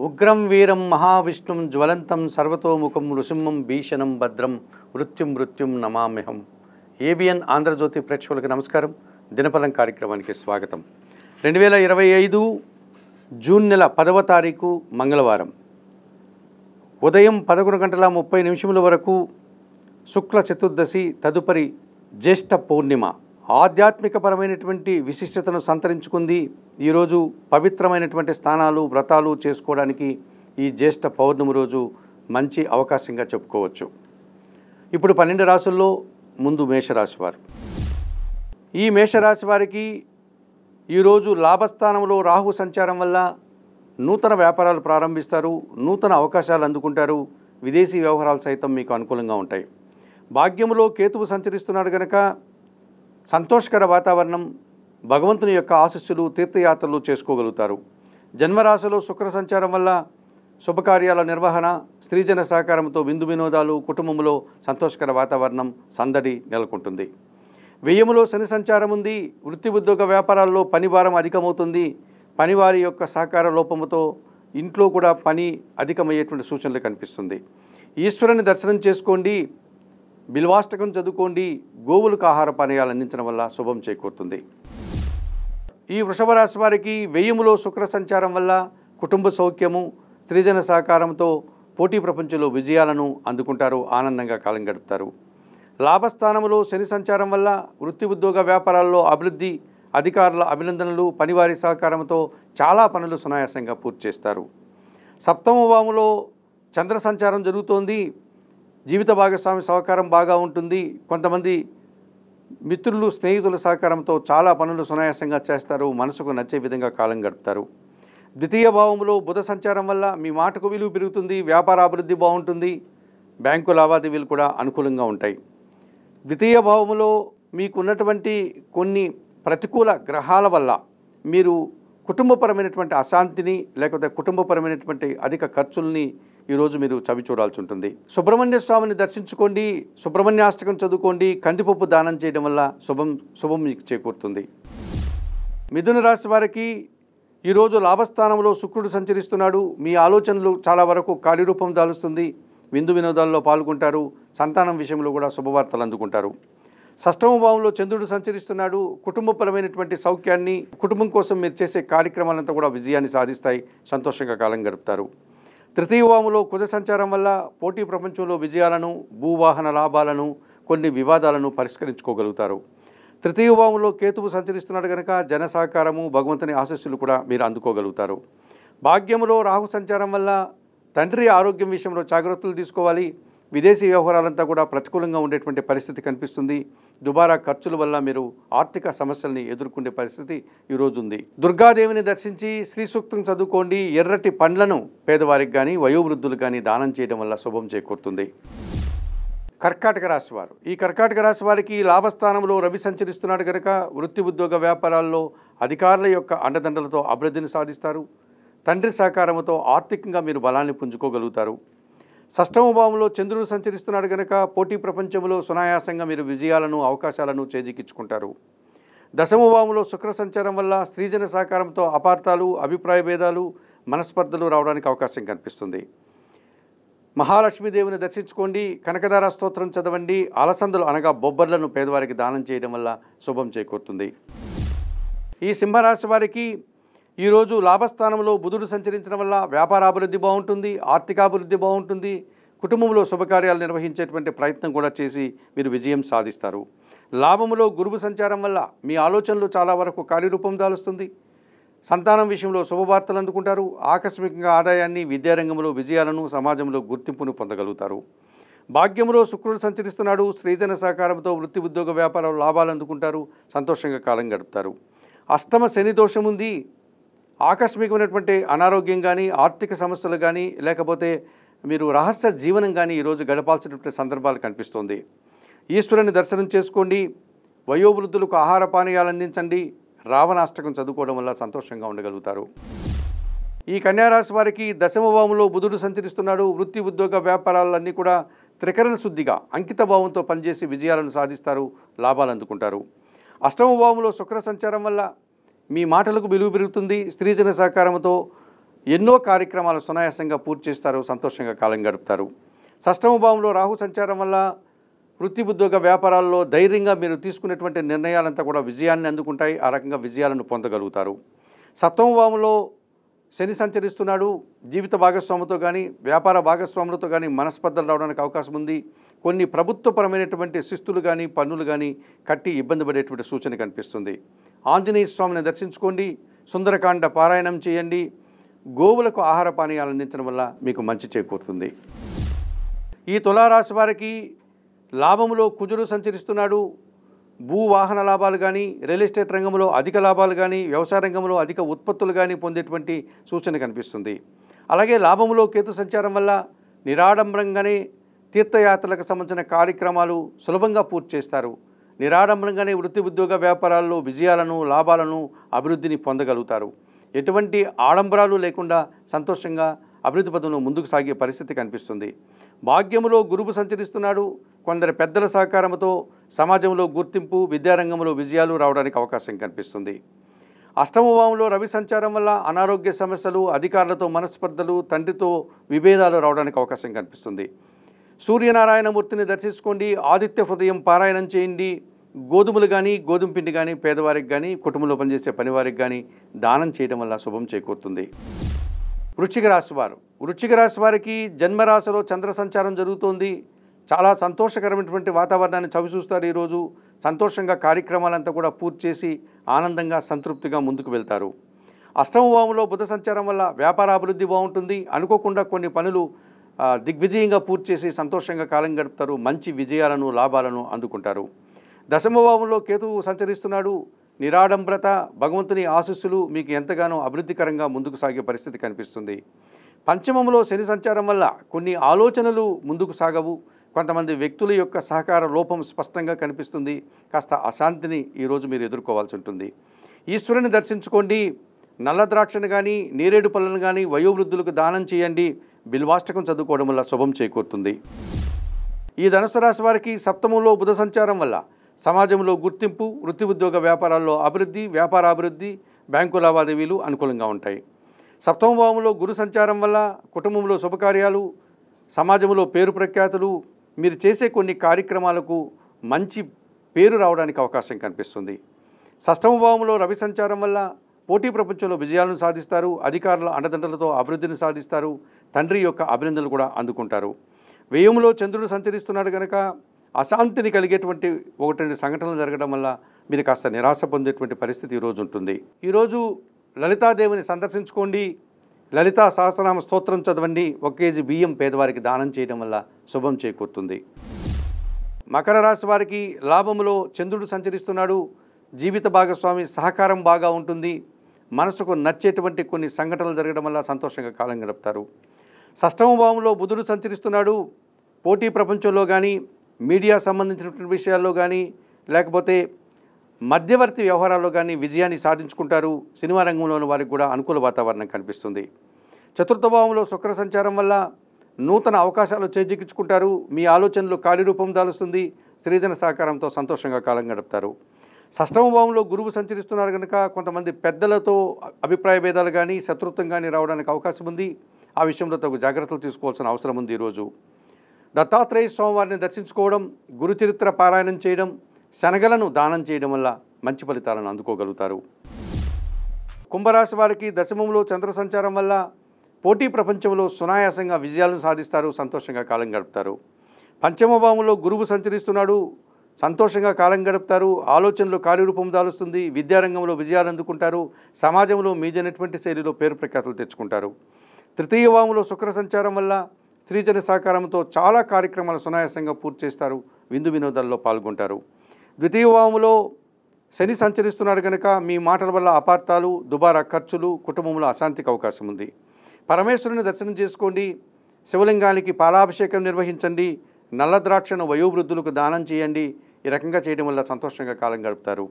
ఉగ్రం వీరం మహావిష్ణుం జ్వలంతం సర్వతోముఖం నృసింహం భీషణం భద్రం మృత్యుం నమామ్యహం. ఏబిఎన్ ఆంధ్రజ్యోతి ప్రేక్షకులకు నమస్కారం. దినఫలం కార్యక్రమానికి స్వాగతం. 2025 జూన్ నెల 10వ తారీఖు మంగళవారం ఉదయం 11:30 వరకు శుక్ల చతుర్దశి, తదుపరి జ్యేష్ఠ పౌర్ణిమ ఆధ్యాత్మికపరమైనటువంటి విశిష్టతను సంతరించుకుంది. ఈరోజు పవిత్రమైనటువంటి స్నానాలు, వ్రతాలు చేసుకోవడానికి ఈ జ్యేష్ఠ పౌర్ణమి రోజు మంచి అవకాశంగా చెప్పుకోవచ్చు. ఇప్పుడు 12 రాశుల్లో ముందు మేషరాశి వారు. ఈ మేషరాశి వారికి ఈరోజు లాభస్థానంలో రాహు సంచారం వల్ల నూతన వ్యాపారాలు ప్రారంభిస్తారు, నూతన అవకాశాలు అందుకుంటారు. విదేశీ వ్యవహారాలు సైతం మీకు అనుకూలంగా ఉంటాయి. భాగ్యములో కేతువు సంచరిస్తున్నాడు కనుక సంతోషకర వాతావరణం, భగవంతుని యొక్క ఆశీస్సులు, తీర్థయాత్రలు చేసుకోగలుగుతారు. జన్మరాశిలో శుక్ర సంచారం వల్ల శుభకార్యాల నిర్వహణ, స్త్రీజన సహకారంతో విందు వినోదాలు, కుటుంబంలో సంతోషకర వాతావరణం, సందడి నెలకొంటుంది. వ్యయములో శని సంచారం ఉంది. వృత్తి ఉద్యోగ వ్యాపారాల్లో పని భారం అధికమవుతుంది. పనివారి యొక్క సహకార లోపముతో ఇంట్లో కూడా పని అధికమయ్యేటువంటి సూచనలు కనిపిస్తుంది. ఈశ్వరుని దర్శనం చేసుకోండి, బిల్వాష్టకం చదువుకోండి, గోవులకు ఆహార పానీయాలు అందించడం వల్ల శుభం చేకూరుతుంది. ఈ వృషభ రాశి వారికి వ్యయములో శుక్ర సంచారం వల్ల కుటుంబ సౌఖ్యము, స్త్రీజన సహకారంతో పోటీ ప్రపంచంలో విజయాలను అందుకుంటారు, ఆనందంగా కాలం గడుపుతారు. లాభస్థానంలో శని సంచారం వల్ల వృత్తి ఉద్యోగ వ్యాపారాల్లో అభివృద్ధి, అధికారుల అభినందనలు, పనివారి సహకారంతో చాలా పనులు సునాయాసంగా పూర్తి చేస్తారు. సప్తమ భావంలో చంద్ర సంచారం జరుగుతోంది. జీవిత భాగస్వామి సహకారం బాగా ఉంటుంది. కొంతమంది మిత్రులు, స్నేహితుల సహకారంతో చాలా పనులు సునాయాసంగా చేస్తారు, మనసుకు నచ్చే విధంగా కాలం గడుపుతారు. ద్వితీయ భావంలో బుధ సంచారం వల్ల మీ మాటకు విలువ పెరుగుతుంది, వ్యాపార అభివృద్ధి బాగుంటుంది, బ్యాంకు లావాదేవీలు కూడా అనుకూలంగా ఉంటాయి. ద్వితీయ భావంలో మీకున్నటువంటి కొన్ని ప్రతికూల గ్రహాల వల్ల మీరు కుటుంబపరమైనటువంటి అశాంతిని, లేకపోతే కుటుంబపరమైనటువంటి అధిక ఖర్చుల్ని ఈరోజు మీరు చవి చూడాల్సి ఉంటుంది. సుబ్రహ్మణ్య స్వామిని దర్శించుకోండి, సుబ్రహ్మణ్యాష్టకం చదువుకోండి, కందిపప్పు దానం చేయడం వల్ల శుభం మీకు చేకూరుతుంది. మిథున రాశి వారికి ఈరోజు లాభస్థానంలో శుక్రుడు సంచరిస్తున్నాడు. మీ ఆలోచనలు చాలా వరకు కార్యరూపం దాలుస్తుంది. విందు వినోదాల్లో పాల్గొంటారు. సంతానం విషయంలో కూడా శుభవార్తలు అందుకుంటారు. షష్టమ భావంలో చంద్రుడు సంచరిస్తున్నాడు. కుటుంబపరమైనటువంటి సౌఖ్యాన్ని, కుటుంబం కోసం మీరు చేసే కార్యక్రమాలంతా కూడా విజయాన్ని సాధిస్తాయి, సంతోషంగా కాలం గడుపుతారు. తృతీయ భావంలో కుజ సంచారం వల్ల పోటీ ప్రపంచంలో విజయాలను, భూవాహన లాభాలను, కొన్ని వివాదాలను పరిష్కరించుకోగలుగుతారు. తృతీయ భావంలో కేతువు సంచరిస్తున్నాడు కనుక జన సహకారము, భగవంతుని ఆశీస్సులు కూడా మీరు అందుకోగలుగుతారు. భాగ్యములో రాహు సంచారం వల్ల తండ్రి ఆరోగ్యం విషయంలో జాగ్రత్తలు తీసుకోవాలి. విదేశీ వ్యవహారాలంతా కూడా ప్రతికూలంగా ఉండేటువంటి పరిస్థితి కనిపిస్తుంది. దుబారా ఖర్చుల వల్ల మీరు ఆర్థిక సమస్యల్ని ఎదుర్కొనే పరిస్థితి ఈరోజు ఉంది. దుర్గాదేవిని దర్శించి శ్రీ సూక్తం చదువుకోండి. ఎర్రటి పండ్లను పేదవారికి కానీ, వయోవృద్ధులు కానీ దానం చేయడం వల్ల శుభం చేకూరుతుంది. కర్కాటక రాశి వారు. ఈ కర్కాటక రాశి వారికి లాభస్థానంలో రవి సంచరిస్తున్నాడు కనుక వృత్తి ఉద్యోగ వ్యాపారాల్లో అధికారుల యొక్క అండదండలతో అభివృద్ధిని సాధిస్తారు. తండ్రి సహకారంతో ఆర్థికంగా మీరు బలాన్ని పుంజుకోగలుగుతారు. షష్టమ భావంలో చంద్రుడు సంచరిస్తున్నాడు కనుక పోటీ ప్రపంచంలో సునాయాసంగా మీరు విజయాలను, అవకాశాలను చేజిక్కించుకుంటారు. దశమ భావంలో శుక్ర సంచారం వల్ల స్త్రీజన సహకారంతో అపార్థాలు, అభిప్రాయ భేదాలు, మనస్పర్ధలు రావడానికి అవకాశం కనిపిస్తుంది. మహాలక్ష్మీదేవిని దర్శించుకోండి, కనకదార స్తోత్రం చదవండి, అలసందలు అనగా బొబ్బర్లను పేదవారికి దానం చేయడం వల్ల శుభం చేకూరుతుంది. ఈ సింహరాశి వారికి ఈరోజు లాభస్థానంలో బుధుడు సంచరించడం వల్ల వ్యాపారాభివృద్ధి బాగుంటుంది, ఆర్థికాభివృద్ధి బాగుంటుంది. కుటుంబంలో శుభకార్యాలు నిర్వహించేటువంటి ప్రయత్నం కూడా చేసి మీరు విజయం సాధిస్తారు. లాభములో గురువు సంచారం వల్ల మీ ఆలోచనలు చాలా వరకు కార్యరూపం దాలుస్తుంది. సంతానం విషయంలో శుభవార్తలు అందుకుంటారు. ఆకస్మికంగా ఆదాయాన్ని, విద్యారంగంలో విజయాలను, సమాజంలో గుర్తింపును పొందగలుగుతారు. భాగ్యములో శుక్రుడు సంచరిస్తున్నాడు. స్త్రీజన సహకారంతో వృత్తి ఉద్యోగ వ్యాపారాలు లాభాలు అందుకుంటారు, సంతోషంగా కాలం గడుపుతారు. అష్టమ శని దోషం ఉంది. ఆకస్మికమైనటువంటి అనారోగ్యం కానీ, ఆర్థిక సమస్యలు కానీ, లేకపోతే మీరు రహస్య జీవనం కానీ ఈరోజు గడపాల్సినటువంటి సందర్భాలు కనిపిస్తుంది. ఈశ్వరుని దర్శనం చేసుకోండి, వయోవృద్ధులకు ఆహార పానీయాలు అందించండి, రావణాష్టకం చదువుకోవడం వల్ల సంతోషంగా ఉండగలుగుతారు. ఈ కన్యారాశి వారికి దశమ భావంలో బుధుడు సంచరిస్తున్నాడు. వృత్తి ఉద్యోగ వ్యాపారాలన్నీ కూడా త్రికరణ శుద్ధిగా అంకిత భావంతో పనిచేసి విజయాలను సాధిస్తారు, లాభాలు అందుకుంటారు. అష్టమ భావంలో శుక్ర సంచారం వల్ల మీ మాటలకు విలువ పెరుగుతుంది. స్త్రీజన సహకారంతో ఎన్నో కార్యక్రమాలు సునాయాసంగా పూర్తి చేస్తారు, సంతోషంగా కాలం గడుపుతారు. షష్టమ భావంలో రాహు సంచారం వల్ల వృత్తి ఉద్యోగ వ్యాపారాల్లో ధైర్యంగా మీరు తీసుకునేటువంటి నిర్ణయాలంతా కూడా విజయాన్ని అందుకుంటాయి. ఆ రకంగా విజయాలను పొందగలుగుతారు. సప్తమ భావంలో శని సంచరిస్తున్నాడు. జీవిత భాగస్వామితో కానీ వ్యాపార భాగస్వాములతో కానీ మనస్పర్ధలు రావడానికి అవకాశం ఉంది. కొన్ని ప్రభుత్వపరమైనటువంటి శిస్తులు కానీ పన్నులు కానీ కట్టి ఇబ్బంది పడేటువంటి సూచన కనిపిస్తుంది. ఆంజనేయ స్వామిని దర్శించుకోండి, సుందరకాండ పారాయణం చేయండి, గోవులకు ఆహార పానీయాలు అందించడం వల్ల మీకు మంచి చేకూరుతుంది. ఈ తులారాశి వారికి లాభములో కుజుడు సంచరిస్తున్నాడు. భూ వాహన లాభాలు కానీ, రియల్ ఎస్టేట్ రంగంలో అధిక లాభాలు కానీ, వ్యవసాయ రంగంలో అధిక ఉత్పత్తులు కానీ పొందేటువంటి సూచన కనిపిస్తుంది. అలాగే లాభములో కేతు సంచారం వల్ల నిరాడంబరంగానే తీర్థయాత్రలకు సంబంధించిన కార్యక్రమాలు సులభంగా పూర్తి చేస్తారు. నిరాడంబరంగానే వృత్తి ఉద్యోగ వ్యాపారాల్లో విజయాలను, లాభాలను, అభివృద్ధిని పొందగలుగుతారు. ఎటువంటి ఆడంబరాలు లేకుండా సంతోషంగా అభివృద్ధి పదంలో ముందుకు సాగే పరిస్థితి కనిపిస్తుంది. భాగ్యములో గురువు సంచరిస్తున్నాడు. కొందరు పెద్దల సహకారంతో సమాజంలో గుర్తింపు, విద్యారంగంలో విజయాలు రావడానికి అవకాశం కనిపిస్తుంది. అష్టమ భావంలో రవి సంచారం వల్ల అనారోగ్య సమస్యలు, అధికారులతో మనస్పర్ధలు, తండ్రితో విభేదాలు రావడానికి అవకాశం కనిపిస్తుంది. సూర్యనారాయణమూర్తిని దర్శించుకోండి, ఆదిత్య హృదయం పారాయణం చేయండి, గోధుమలు కానీ గోధుమ పిండి కానీ పేదవారికి కానీ కుటుంబంలో పనిచేసే పనివారికి కానీ దానం చేయడం వల్ల శుభం చేకూరుతుంది. వృశ్చిక రాశి వారు, వృశ్చిక రాశి వారికి జన్మరాశిలో చంద్ర సంచారం జరుగుతోంది. చాలా సంతోషకరమైనటువంటి వాతావరణాన్ని చవిచూస్తారు. ఈరోజు సంతోషంగా కార్యక్రమాలంతా కూడా పూర్తి చేసి ఆనందంగా సంతృప్తిగా ముందుకు వెళ్తారు. అష్టమ భావంలో బుధ సంచారం వల్ల వ్యాపార అభివృద్ధి బాగుంటుంది. అనుకోకుండా కొన్ని పనులు దిగ్విజయంగా పూర్తి చేసి సంతోషంగా కాలం గడుపుతారు. మంచి విజయాలను, లాభాలను అందుకుంటారు. దశమ భావంలో కేతువు సంచరిస్తున్నాడు. నిరాడంబరత, భగవంతుని ఆశీస్సులు మీకు ఎంతగానో అభివృద్ధికరంగా ముందుకు సాగే పరిస్థితి కనిపిస్తుంది. పంచమంలో శని సంచారం వల్ల కొన్ని ఆలోచనలు ముందుకు సాగవు. కొంతమంది వ్యక్తుల యొక్క సహకార లోపం స్పష్టంగా కనిపిస్తుంది. కాస్త అశాంతిని ఈరోజు మీరు ఎదుర్కోవాల్సి ఉంటుంది. ఈశ్వరుని దర్శించుకోండి, నల్ల ద్రాక్షను కానీ నేరేడు పళ్ళను కానీ వయోవృద్ధులకు దానం చేయండి, బిల్వాష్టకం చదువుకోవడం వల్ల శుభం చేకూరుతుంది. ఈ ధనుసు రాశి వారికి సప్తమంలో బుధ సంచారం వల్ల సమాజంలో గుర్తింపు, వృత్తి ఉద్యోగ వ్యాపారాల్లో అభివృద్ధి, వ్యాపార అభివృద్ధి, బ్యాంకు లావాదేవీలు అనుకూలంగా ఉంటాయి. సప్తమ భావంలో గురు సంచారం వల్ల కుటుంబంలో శుభకార్యాలు, సమాజంలో పేరు ప్రఖ్యాతులు, మీరు చేసే కొన్ని కార్యక్రమాలకు మంచి పేరు రావడానికి అవకాశం కనిపిస్తుంది. షష్టమ భావంలో రవి సంచారం వల్ల పోటీ ప్రపంచంలో విజయాలను సాధిస్తారు. అధికారుల అండదండలతో అభివృద్ధిని సాధిస్తారు. తండ్రి యొక్క అభినందనలు కూడా అందుకుంటారు. వ్యయంలో చంద్రుడు సంచరిస్తున్నాడు కనుక అశాంతిని కలిగేటువంటి 1-2 సంఘటనలు జరగడం వల్ల మీరు కాస్త నిరాశ పొందేటువంటి పరిస్థితి ఈరోజు ఉంటుంది. ఈరోజు లలితాదేవిని సందర్శించుకోండి, లలితా సహస్రనామ స్తోత్రం చదవండి, 1 కేజీ బియ్యం పేదవారికి దానం చేయడం వల్ల శుభం చేకూరుతుంది. మకర రాశి వారికి లాభములో చంద్రుడు సంచరిస్తున్నాడు. జీవిత భాగస్వామి సహకారం బాగా ఉంటుంది. మనసుకు నచ్చేటువంటి కొన్ని సంఘటనలు జరగడం వల్ల సంతోషంగా కాలం గడుపుతారు. షష్టమ భావంలో బుధుడు సంచరిస్తున్నాడు. పోటీ ప్రపంచంలో కానీ, మీడియా సంబంధించినటువంటి విషయాల్లో కానీ, లేకపోతే మధ్యవర్తి వ్యవహారాల్లో కానీ విజయాన్ని సాధించుకుంటారు. సినిమా రంగంలోని వారికి కూడా అనుకూల వాతావరణం కనిపిస్తుంది. చతుర్థ భావంలో శుక్ర సంచారం వల్ల నూతన అవకాశాలు చేజిక్కించుకుంటారు. మీ ఆలోచనలు కార్యరూపం దాలుస్తుంది. స్త్రీజన సహకారంతో సంతోషంగా కాలం గడుపుతారు. షష్టమ భావంలో గురువు సంచరిస్తున్నారు కనుక కొంతమంది పెద్దలతో అభిప్రాయ భేదాలు కానీ, శత్రుత్వం కానీ రావడానికి అవకాశం ఉంది. ఆ విషయంలో తగు జాగ్రత్తలు తీసుకోవాల్సిన అవసరం ఉంది. ఈరోజు దత్తాత్రేయ స్వామివారిని దర్శించుకోవడం, గురుచరిత్ర పారాయణం చేయడం, శనగలను దానం చేయడం వల్ల మంచి ఫలితాలను అందుకోగలుగుతారు. కుంభరాశి వారికి దశమంలో చంద్ర సంచారం వల్ల పోటీ ప్రపంచంలో సునాయాసంగా విజయాలను సాధిస్తారు. సంతోషంగా కాలం గడుపుతారు. పంచమ భావంలో గురువు సంచరిస్తున్నాడు. సంతోషంగా కాలం గడుపుతారు. ఆలోచనలు కార్యరూపం దాలుస్తుంది. విద్యారంగంలో విజయాలు అందుకుంటారు. సమాజంలో మీదైనటువంటి శైలిలో పేరు ప్రఖ్యాతులు తెచ్చుకుంటారు. తృతీయ భావంలో శుక్ర సంచారం వల్ల స్త్రీజన సహకారంతో చాలా కార్యక్రమాలు సునాయాసంగా పూర్తి చేస్తారు. విందు వినోదాల్లో పాల్గొంటారు. ద్వితీయ భావంలో శని సంచరిస్తున్నాడు కనుక మీ మాటల వల్ల అపార్థాలు, దుబారా ఖర్చులు, కుటుంబంలో అశాంతికి అవకాశం ఉంది. పరమేశ్వరుని దర్శనం చేసుకోండి, శివలింగానికి పాలాభిషేకం నిర్వహించండి, నల్ల ద్రాక్షను వయోవృద్ధులకు దానం చేయండి. ఈ రకంగా చేయడం వల్ల సంతోషంగా కాలం గడుపుతారు.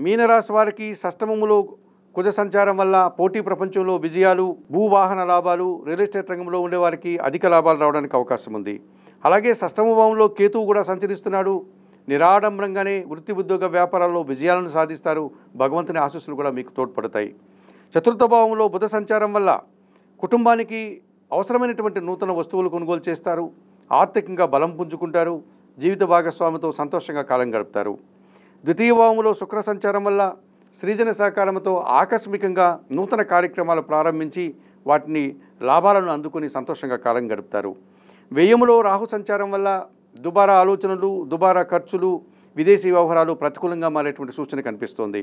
మీనరాశి వారికి షష్టమములో కుజ సంచారం వల్ల పోటీ ప్రపంచంలో విజయాలు, భూవాహన లాభాలు, రియల్ ఎస్టేట్ రంగంలో ఉండేవారికి అధిక లాభాలు రావడానికి అవకాశం ఉంది. అలాగే షష్టమ భావంలో కేతువు కూడా సంచరిస్తున్నాడు. నిరాడంబరంగానే వృత్తి ఉద్యోగ వ్యాపారాల్లో విజయాలను సాధిస్తారు. భగవంతుని ఆశీస్సులు కూడా మీకు తోడ్పడతాయి. చతుర్థ భావంలో బుధ సంచారం వల్ల కుటుంబానికి అవసరమైనటువంటి నూతన వస్తువులు కొనుగోలు చేస్తారు, ఆర్థికంగా బలం పుంజుకుంటారు, జీవిత భాగస్వామితో సంతోషంగా కాలం గడుపుతారు. ద్వితీయ భావంలో శుక్ర సంచారం వల్ల సృజన సహకారంతో ఆకస్మికంగా నూతన కార్యక్రమాలు ప్రారంభించి వాటిని లాభాలను అందుకుని సంతోషంగా కాలం గడుపుతారు. వ్యయములో రాహు సంచారం వల్ల దుబారా ఆలోచనలు, దుబారా ఖర్చులు, విదేశీ వ్యవహారాలు ప్రతికూలంగా మారేటువంటి సూచన కనిపిస్తోంది.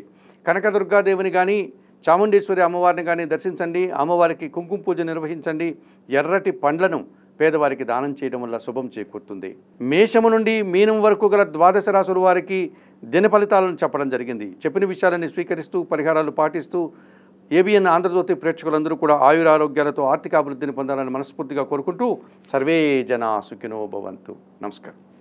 కనకదుర్గాదేవిని కానీ చాముండేశ్వరి అమ్మవారిని కానీ దర్శించండి. అమ్మవారికి కుంకుమ పూజ నిర్వహించండి. ఎర్రటి పండ్లను పేదవారికి దానం చేయడం వల్ల శుభం చేకూరుతుంది. మేషము నుండి మీనం వరకు గల ద్వాదశ రాశుల వారికి దిన ఫలితాలను చెప్పడం జరిగింది. చెప్పిన విషయాలని స్వీకరిస్తూ పరిహారాలు పాటిస్తూ ఏబిఎన్ ఆంధ్రజ్యోతి ప్రేక్షకులందరూ కూడా ఆయురారోగ్యాలతో ఆర్థిక అభివృద్ధిని పొందాలని మనస్ఫూర్తిగా కోరుకుంటూ సర్వే జనా సుఖినో భవంతు. నమస్కారం.